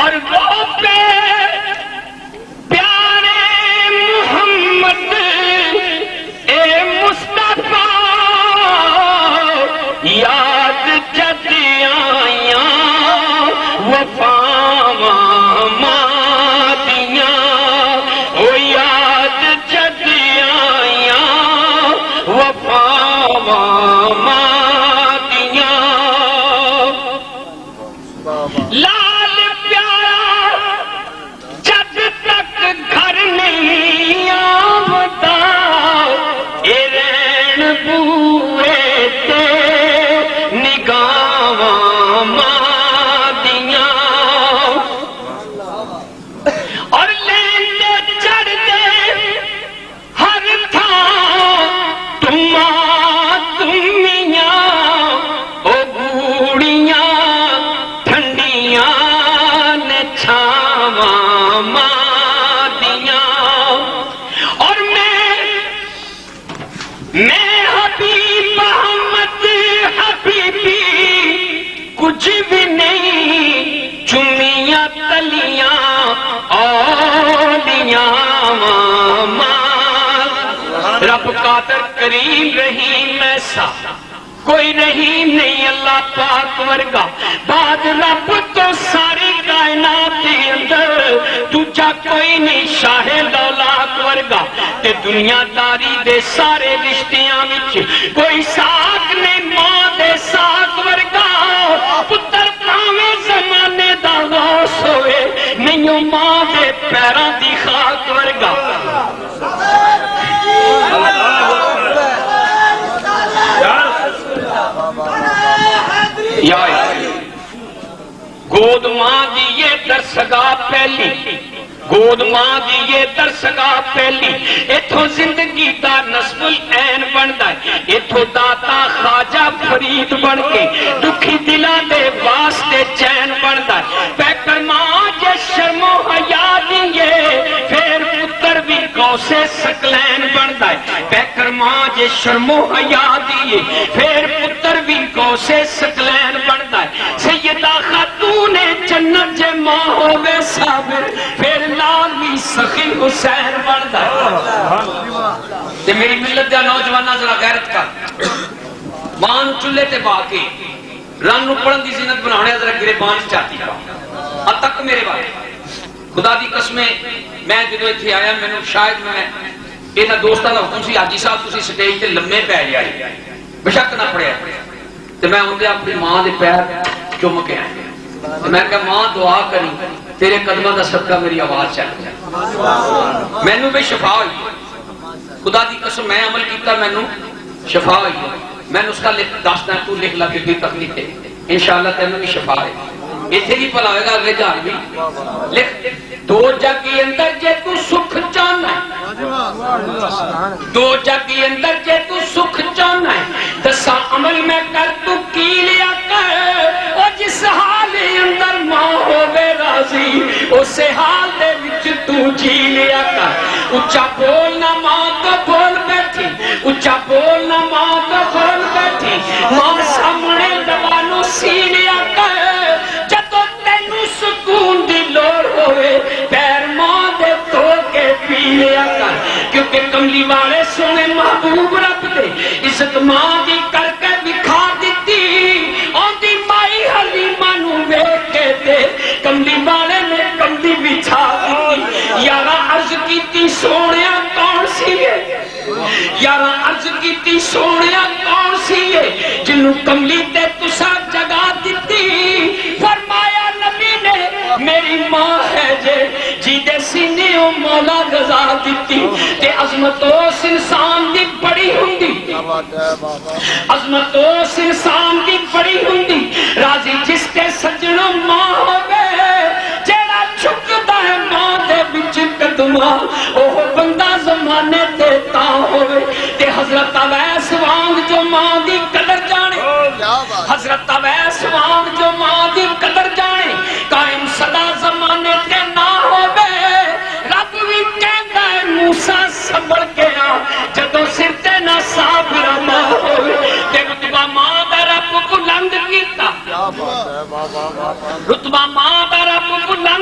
اور وہ پہ پیارے محمد اے مصطفیٰ یاد جد آیاں وفاواں مادیاں او یاد جد آیاں وفاواں مادیاں لال پیارا جب تک گھر نہیں آمدا اے رین بوئے تے نگاواں مادیاں اور لیندے چڑھدے ہر تھاں تماں تمیاں او گوڑیاں ٹھنڈیاں نے چھاواں مادیاں اور میں حبیب احمد حبیبی کچھ بھی نہیں چمیاں تلیاں اولیاں رب قادر کریم رحیم ایسا کوئی رحیم نہیں اللہ پاک ورگا بعد رب تو ساری کائنات کے اندر دوجا کوئی نہیں شاہ دولات ورگا تے دنیا داری دے سارے رشتیاں وچ کوئی ساکھ نہیں ماں دے ساکھ ورگا پتر پاویں زمانے دا غوث ہوئے نہیں ماں دے پیراں دی خاک ورگا یا گود ماں دی یہ درسگاہ پہلی گود ماں دی یہ درسگاہ پہلی ایتھوں زندگی دا نصب العین بندا ہے ایتھوں داتا خواجہ فرید بن کے دکھی دلاں دے واسطے چین بندا ہے پیکر ماں جے شرم و حیا دیے پھر پتر بھی غوث ثقلین بندا ہے پیکر ماں جے شرم و حیا دیے پھر پتر بھی غوث ثقلین بندا ہے سیدہ خاتون جنت جے ماں ہوے صابر پھر لالی سخی حسین بندا ہے تے میری ملت دا نوجواناں ذرا غیرت کر مان چولہے تے باقی رن نو پڑھن دی زینت بناونے ذرا گریبان چاہتی پا اتک میرے بارے خدا دی قسمیں میں جدو ایتھے آیا میں شاید میں انہاں دوستاں دا حکم سی حاجی صاحب تسی سٹیج تے لمے پے جائے بشک نہ پڑیا تے میں ہوندے اپنی ماں دے پیر چوم کے آیا میں کہا ماں دعا کری تیرے قدمہ دا صدقہ میری آواز چل جائے میں نو بھی شفا ہوئی خدا دی قسم میں عمل کیتا میں نو شفا ہوئی میں اس کا داشتہ تو لکھ لگے بھی تکلیف ہے انشاءاللہ تینوں بھی شفا ہے ایتھے بھی پلا ہوئے گا اگلے جان بھی لکھ دو جگی اندر جے تو سکھ چاہنا ہے دو جگی اندر جے تو سکھ چاہنا ہے دسا عمل میں کر تو کی لیا کر اور جس حال اندر ماں ہوئے راضی اسے حال دے وچ تو جی لیا کر اچھا بولنا ماں تو بول بیٹھی اچھا بولنا ماں تو بول بیٹھی ماں سامنے دوانو سی لیا کر جدو تینو سکون دی لوڑ ہوئے پیر ماں دے تو کے پی لیا کر کیونکہ کملی والے سونے محبوب رب دے عزت ماں دی کر کے دکھا دیتی آن دی مائی حلیمہ نو بیٹھ کے دے کملی والے نے کملی بچھا دیتی یارا عرض کیتی سونیا کون سی ہے یارا عرض کیتی سونیا کون سی ہے جنہوں کملی تے تسا جگہ دیتی فرمایا نبی نے میری ماں ہے جے جی دے سینے او مولا گزا دیتی تے عظمت اس انسان دی بڑی ہوندی عظمت اس انسان دی بڑی ہوندی راضی جس کے سجنوں ماں ہوئے جیڑا چھکتا ہے ماں دے بچ قدمہ اوہ بندہ زمانے تے تا ہوئے تے حضرت اویس وانگ جو ماں دی قدر جانے حضرت اویس وانگ جو ماں دی قدر جانے قائم صدا زمانے تے نہ ہوئے رب بھی کہتا ہے موسیٰ سبڑ کے آ جدو سر تے نہ صابرہ ماں ہوئے تے رتبہ ماں دا رب بلند کیتا رتبہ ماں دا رب بلند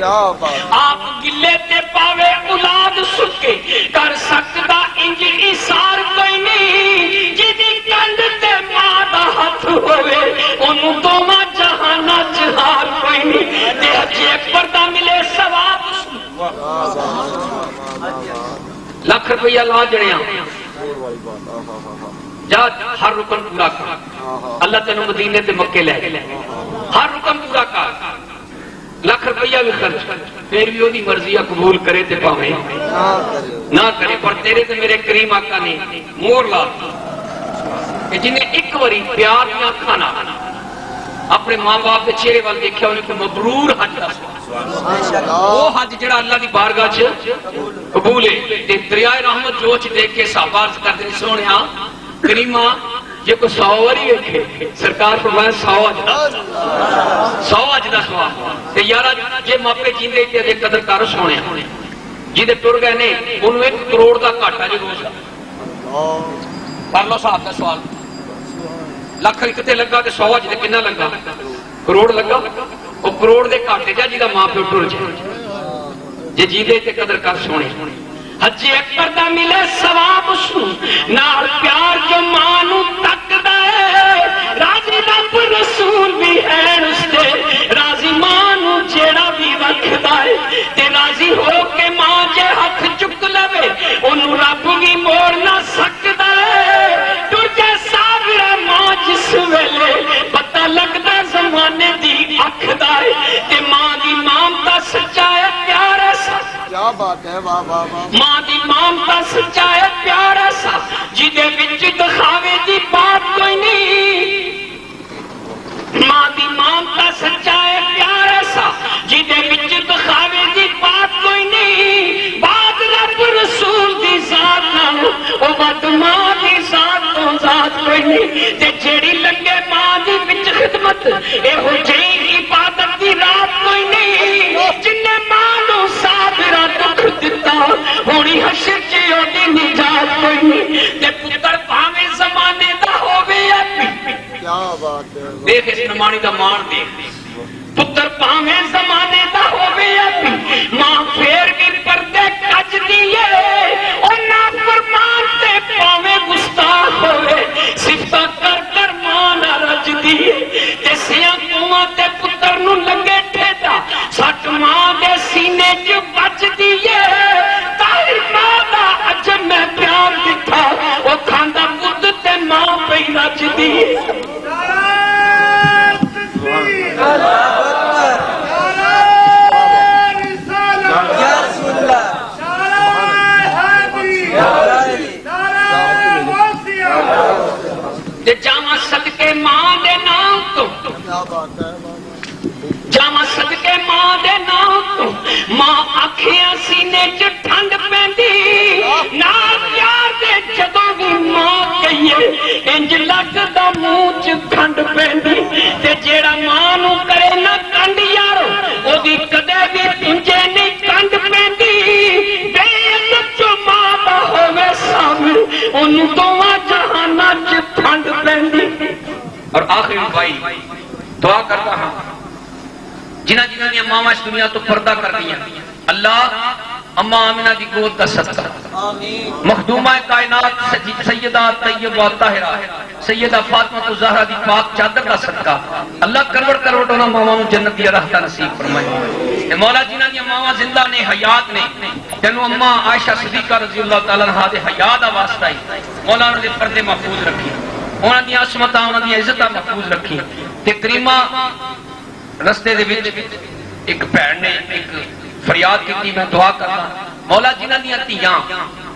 آپ گلے تے پاوے اولاد سکے کر سکتا انج ایثار کوئی نہیں جدی کنڈ تے ماں دا ہاتھ ہوئے انہوں دوواں جہانا جہار کوئی نہیں تے حج اکبر دا ملے ثواب لاکھ روپیہ لا جڑیاں جا ہر رکن پورا کر اللہ تینوں مدینے تے مکے لے ہر رکن پورا کر لاکھ روپیہ بھی خرچ پھر بھی وہی مرضیہ قبول کرے تے پاویں نہ کرے پر تیرے تے میرے کریم آقا نے مور لا کہ جنہیں ایک واری پیار میں کھانا اپنے ماں باپ کے چہرے وال دیکھا انہیں کو مبرور حج دا وہ حج جڑا اللہ دی بارگاہ چ قبول ہے تے دریائے رحمت جوچ دیکھ کے صحابہ عرض کرتے ہیں سونیا کریمہ یہ کوئی 100 واری ہے سرکار فرمایا 100 حج دا ثواب تے یارا جے ماپے جیندے تے دے قدر کر سونیا جے ٹر گئے نے انہوں 1 کروڑ دا گھاٹا جو روز کر لو صاحب کا سوال لکھ کتے لگا تے 100 حج دے کنا لگا کروڑ لگا وہ کروڑ دے گھاٹے جا جیدا ماں پیو ٹر جائے جے جیندے تے قدر کر سونے حج اکبر دا ملے ثواب سن نال پیار جو مانو تکدا ہے راضی رب رسول بھی ہے اس تے راضی مانو جیڑا بھی وکھدا ہے تے راضی ہو کے ماں جے ہاتھ چک لوے اونوں رب بھی موڑ نہ سکدا ہے ٹر جے صابرا ماں جس ویلے پتہ لگدا زمانے دی اکھ دا ہے تے ماں دی مامتا سچا ہے پیار ہے کیا بات ہے واہ واہ واہ ماں دی مامتا سچا ہے پیار ایسا جدے وچ دکھاوے دی بات کوئی نہیں ماں دی مامتا سچا ہے پیار ایسا جدے وچ دکھاوے دی بات کوئی نہیں بات رب رسول دی ذات نال او بات ماں دی ذات تو ذات کوئی نہیں تے جیڑی لگے ماں دی وچ خدمت اے ہو جئی عبادت دی رات کوئی نہیں جن ماں نو صابرہ دکھ دتا ہونی حشر چی ہوتی نجات کوئی نہیں تے پتر پاویں زمانے دا ہووے اپی کیا بات ہے دیکھ اس نمانی دا مان دیکھ پتر پاویں زمانے دا ہووے اپی ماں پھر بھی پردے کج دیئے اور نا فرمان تے پاویں گستاخ ہوئے صفتہ کر کر ماں نہ رج دیئے تے سیاں کنواں تے پتر نو لگے ٹھیدا سٹ ماں دے سینے جو بچ دیئے تاہر ماں دا عجب میں پیار دکھا وہ کھاندہ خود تے ماں پہ رج دیئے جامع صدقے ماں دے نام تو جامع صدقے ماں دے نام تو ماں آنکھیاں سینے چ ٹھنڈ پیندی نال پیار دے جدوں بھی ماں کہیے انج لگدا منہ چ کھنڈ پیندی تے جیڑا ماں نو کرے نہ کنڈ یارو او دی کدے بھی تنجے نہیں کنڈ پیندی بے عزت جو ماں دا ہوے سامنے اونوں دوواں جہاناں چ ٹھنڈ پیندی اور آخری بھائی دعا کرتا ہوں جنہ جنہ نے ماما اس دنیا تو پردہ کر دیا اللہ اما آمینہ دی گود دا صدقہ مخدومہ کائنات سیدہ طیبہ طاہرہ سیدہ فاطمہ زہرا دی پاک چادر دا صدقہ اللہ کروڑ کروڑ انہاں ماما جنت دی راحتہ نصیب فرمائے مولا جنہ دی ماما زندہ نے حیات نے تینو اما عائشہ صدیقہ رضی اللہ تعالیٰ عنہ دے حیات دا واسطہ ہی مولا نے پردے محفوظ رکھی انہاں دی عصمتاں انہاں دی عزتاں محفوظ رکھی تے کریمہ رستے دے وچ ایک بھن نے ایک فریاد کی میں دعا کرنا مولا جنہ دیاں تیاں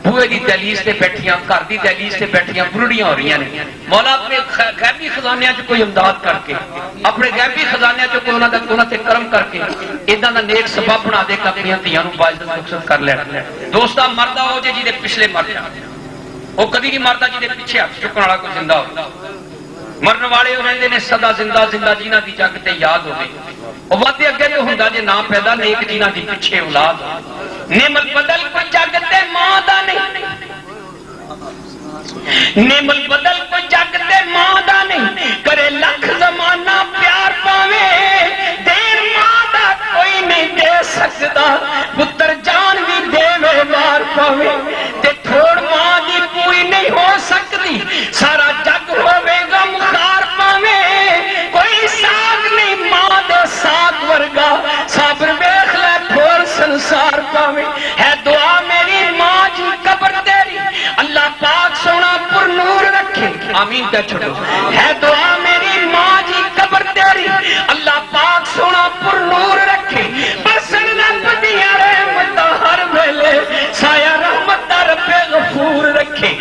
بوئے دی دہلیز تے بیٹھیاں گھر دی دہلیز تے بیٹھیاں برڑیاں ہو رہی ہیں مولا اپنے غیبی خزانیاں چ کوئی امداد کر کے اپنے غیبی خزانیاں چ کوئی انہاں تے کرم کر کے اداں دا نیک سبب بنا دے کہ اپنی تیاں نو باعزت رخصت کر لے دوستا مردہ ہو جے جی پچھلے مرد وہ کبھی نہیں مردا جی پیچھے ہاتھ چکن والا کوئی زندہ ہو مرن والے رہندے نے سدا زندہ زندہ جینا دی جگ تے یاد ہوے او وادے اگے جو ہوندا جے نہ پیدا نیک جینا دی پیچھے اولاد نعمت بدل کوئی جگ تے ماں دا نہیں نعمت بدل کوئی جگ تے ماں دا نہیں کرے لکھ زمانہ پیار پاوے دیر ماں دا کوئی نہیں دے آمین پہ چھوڑو ہے دعا میری ماں جی قبر تیری اللہ پاک سونا پر نور رکھے برسن رب دیا رحمت ہر ویلے سایہ رحمت رب غفور رکھے